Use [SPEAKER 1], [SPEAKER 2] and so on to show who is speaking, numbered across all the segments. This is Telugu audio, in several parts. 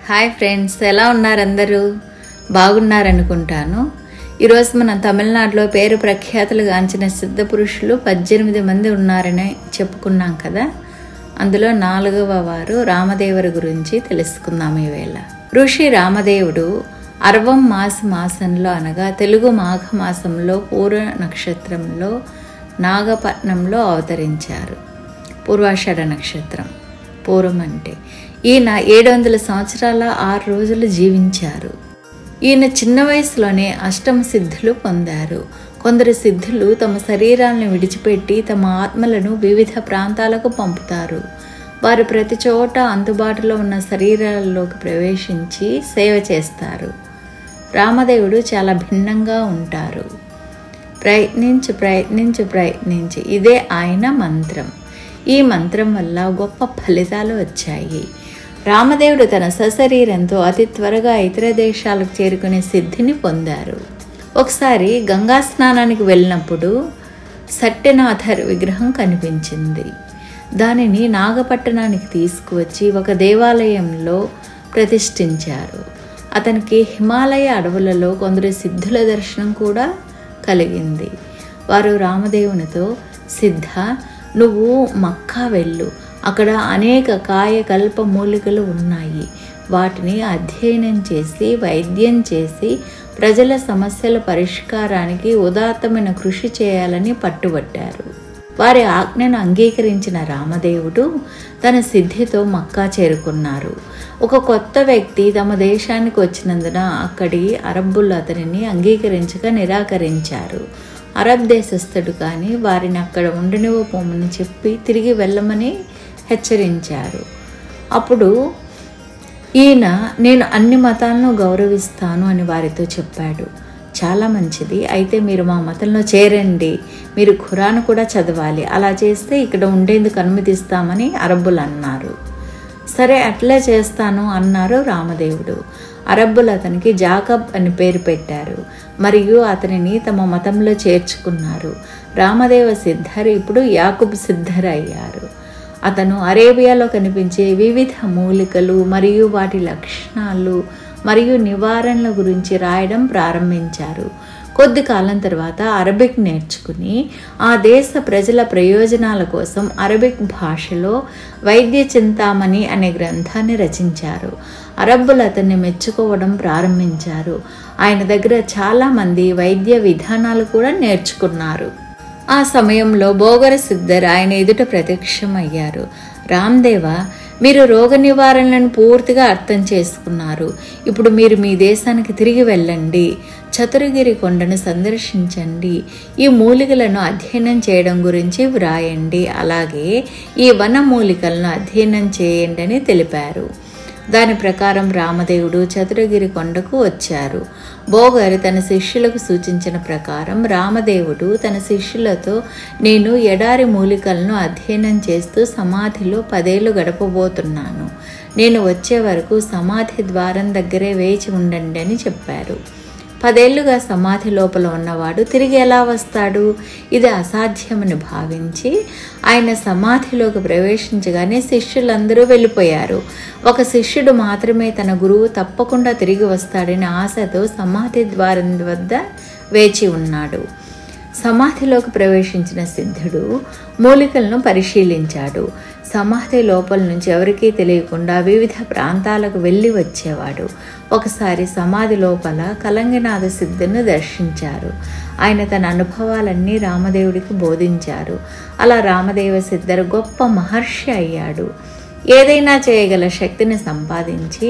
[SPEAKER 1] హాయ్ ఫ్రెండ్స్, ఎలా ఉన్నారు? అందరూ బాగున్నారనుకుంటాను. ఈరోజు మనం తమిళనాడులో పేరు ప్రఖ్యాతులు గాంచిన సిద్ధ పురుషులు 18 మంది ఉన్నారని చెప్పుకున్నాం కదా. అందులో 4వ వారు రామదేవుడి గురించి తెలుసుకుందాం ఈవేళ. ఋషి రామదేవుడు అర్వం మాసంలో అనగా తెలుగు మాఘమాసంలో పూర్వ నక్షత్రంలో నాగపట్నంలో అవతరించారు. పూర్వాషాఢ నక్షత్రం పూర్వం అంటే ఈయన 700 సంవత్సరాల 6 రోజులు జీవించారు. ఈయన చిన్న వయసులోనే అష్టమ సిద్ధులు పొందారు. కొందరు సిద్ధులు తమ శరీరాలను విడిచిపెట్టి తమ ఆత్మలను వివిధ ప్రాంతాలకు పంపుతారు. వారు ప్రతి చోట అందుబాటులో ఉన్న శరీరాల్లోకి ప్రవేశించి సేవ చేస్తారు. రామదేవుడు చాలా భిన్నంగా ఉంటారు. ప్రయత్నించి ఇదే ఆయన మంత్రం. ఈ మంత్రం వల్ల గొప్ప ఫలితాలు వచ్చాయి. రామదేవుడు తన సశరీరంతో అతి త్వరగా ఇతర దేశాలకు చేరుకునే సిద్ధిని పొందారు. ఒకసారి గంగా స్నానానికి వెళ్ళినప్పుడు సత్యనాథర్ విగ్రహం కనిపించింది. దానిని నాగపట్టణానికి తీసుకువచ్చి ఒక దేవాలయంలో ప్రతిష్ఠించారు. అతనికి హిమాలయ అడవులలో కొందరు సిద్ధుల దర్శనం కూడా కలిగింది. వారు రామదేవునితో, సిద్ధ, నువ్వు మక్కా వెళ్ళు, అక్కడ అనేక కాయకల్ప మూలికలు ఉన్నాయి. వాటిని అధ్యయనం చేసి వైద్యం చేసి ప్రజల సమస్యల పరిష్కారానికి ఉదాత్తమైన కృషి చేయాలని పట్టుబట్టారు. వారి ఆజ్ఞను అంగీకరించిన రామదేవుడు తన సిద్ధితో మక్కా చేరుకున్నారు. ఒక కొత్త వ్యక్తి తమ దేశానికి వచ్చినందున అక్కడి అరబ్బులు అతనిని అంగీకరించక నిరాకరించారు. అరబ్ దేశస్థుడు కానీ వారిని అక్కడ ఉండనివ్వపోమని చెప్పి తిరిగి వెళ్ళమని హెచ్చరించారు. అప్పుడు ఈయన, నేను అన్ని మతాలను గౌరవిస్తాను అని వారితో చెప్పాడు. చాలా మంచిది, అయితే మీరు మా మతంలో చేరండి, మీరు ఖురాన్ కూడా చదవాలి, అలా చేస్తే ఇక్కడ ఉండేందుకు అనుమతిస్తామని అరబ్బులు అన్నారు. సరే, అట్లే చేస్తాను అన్నారు రామదేవుడు. అరబ్బులు అతనికి జాకబ్ అని పేరు పెట్టారు మరియు అతనిని తమ మతంలో చేర్చుకున్నారు. రామదేవ సిద్ధర్ ఇప్పుడు యాకూబ్ సిద్ధర్ అయ్యారు. అతను అరేబియాలో కనిపించే వివిధ మూలికలు మరియు వాటి లక్షణాలు మరియు నివారణల గురించి రాయడం ప్రారంభించారు. కొద్ది కాలం తర్వాత అరబిక్ నేర్చుకుని ఆ దేశ ప్రజల ప్రయోజనాల కోసం అరబిక్ భాషలో వైద్య చింతామణి అనే గ్రంథాన్ని రచించారు. అరబ్బులు అతన్ని మెచ్చుకోవడం ప్రారంభించారు. ఆయన దగ్గర చాలామంది వైద్య విధానాలు కూడా నేర్చుకున్నారు. ఆ సమయంలో బోగర సిద్ధర్ ఆయన ఎదుట ప్రత్యక్షమయ్యారు. రామ్దేవ, మీరు రోగ నివారణలను పూర్తిగా అర్థం చేసుకున్నారు. ఇప్పుడు మీరు మీ దేశానికి తిరిగి వెళ్ళండి, చతురగిరి కొండను సందర్శించండి, ఈ మూలికలను అధ్యయనం చేయడం గురించి వ్రాయండి, అలాగే ఈ వన మూలికలను అధ్యయనం చేయండి అని తెలిపారు. దాని ప్రకారం రామదేవుడు చతురగిరి కొండకు వచ్చారు. బోగర్ తన శిష్యులకు సూచించిన ప్రకారం రామదేవుడు తన శిష్యులతో, నేను ఎడారి మూలికలను అధ్యయనం చేస్తూ సమాధిలో 10 ఏళ్ళు గడపబోతున్నాను. నేను వచ్చే వరకు సమాధి ద్వారం దగ్గరే వేచి ఉండండి అని చెప్పారు. 10 ఏళ్లుగా సమాధి లోపల ఉన్నవాడు తిరిగి ఎలా వస్తాడు? ఇది అసాధ్యమని భావించి ఆయన సమాధిలోకి ప్రవేశించగానే శిష్యులందరూ వెళ్ళిపోయారు. ఒక శిష్యుడు మాత్రమే తన గురువు తప్పకుండా తిరిగి వస్తాడని ఆశతో సమాధి ద్వారం వద్ద వేచి ఉన్నాడు. సమాధిలోకి ప్రవేశించిన సిద్ధుడు మూలికలను పరిశీలించాడు. సమాధి లోపల నుంచి ఎవరికీ తెలియకుండా వివిధ ప్రాంతాలకు వెళ్ళి వచ్చేవాడు. ఒకసారి సమాధి లోపల కలంగినాథ సిద్ధును దర్శించారు. ఆయన తన అనుభవాలన్నీ రామదేవుడికి బోధించారు. అలా రామదేవ సిద్ధర్ గొప్ప మహర్షి అయ్యాడు. ఏదైనా చేయగల శక్తిని సంపాదించి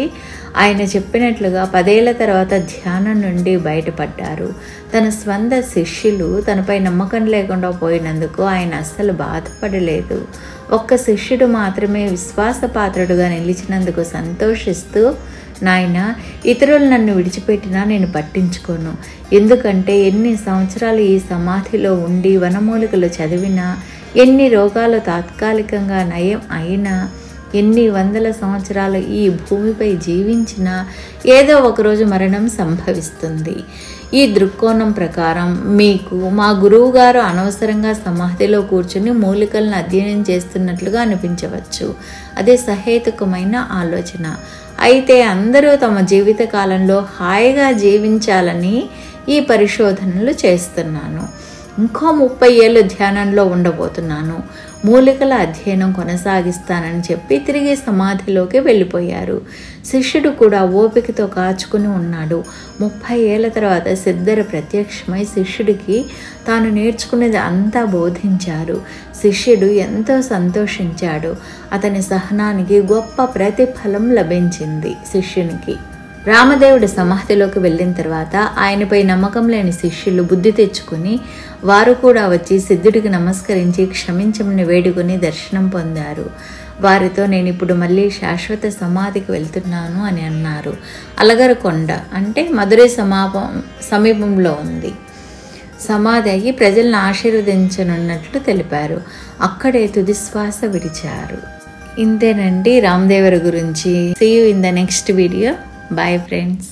[SPEAKER 1] ఆయన చెప్పినట్లుగా 10 ఏళ్ల తర్వాత ధ్యానం నుండి బయటపడ్డారు. తన స్వంత శిష్యులు తనపై నమ్మకం లేకుండా పోయినందుకు ఆయన అస్సలు బాధపడలేదు. ఒక్క శిష్యుడు మాత్రమే విశ్వాసపాత్రుడుగా నిలిచినందుకు సంతోషిస్తూ, నాయన, ఇతరులు నన్ను విడిచిపెట్టినా నేను పట్టించుకోను, ఎందుకంటే ఎన్ని సంవత్సరాలు ఈ సమాధిలో ఉండి వనమూలికలు చదివినా, ఎన్ని రోగాలు తాత్కాలికంగా నయం అయినా, ఎన్ని వందల సంవత్సరాలు ఈ భూమిపై జీవించినా ఏదో ఒకరోజు మరణం సంభవిస్తుంది. ఈ దృక్కోణం ప్రకారం మీకు మా గురువుగారు అనవసరంగా సమాధిలో కూర్చుని మూలికలను అధ్యయనం చేస్తున్నట్లుగా అనిపించవచ్చు. అదే సహేతుకమైన ఆలోచన. అయితే అందరూ తమ జీవిత కాలంలో హాయిగా జీవించాలని ఈ పరిశోధనలు చేస్తున్నాను. ఇంకో 30 ఏళ్ళు ధ్యానంలో ఉండబోతున్నాను. మూలికల అధ్యయనం కొనసాగిస్తానని చెప్పి తిరిగి సమాధిలోకి వెళ్ళిపోయారు. శిష్యుడు కూడా ఓపికతో కాచుకుని ఉన్నాడు. 30 ఏళ్ల తర్వాత సిద్ధరు ప్రత్యక్షమై శిష్యుడికి తాను నేర్చుకునేది అంతా బోధించారు. శిష్యుడు ఎంతో సంతోషించాడు. అతని సహనానికి గొప్ప ప్రతిఫలం లభించింది. శిష్యునికి రామదేవుడి సమాధిలోకి వెళ్ళిన తర్వాత ఆయనపై నమ్మకం లేని శిష్యులు బుద్ధి తెచ్చుకుని వారు కూడా వచ్చి సిద్ధుడికి నమస్కరించి క్షమించమని వేడుకొని దర్శనం పొందారు. వారితో నేను ఇప్పుడు మళ్ళీ శాశ్వత సమాధికి వెళ్తున్నాను అని అన్నారు. అలగరకొండ అంటే మధురై సమీపంలో ఉంది. సమాధి అయ్యి ప్రజలను ఆశీర్వదించనున్నట్లు తెలిపారు. అక్కడే తుదిశ్వాస విడిచారు. ఇంతేనండి రామదేవరి గురించి. See you in the next video. Bye friends.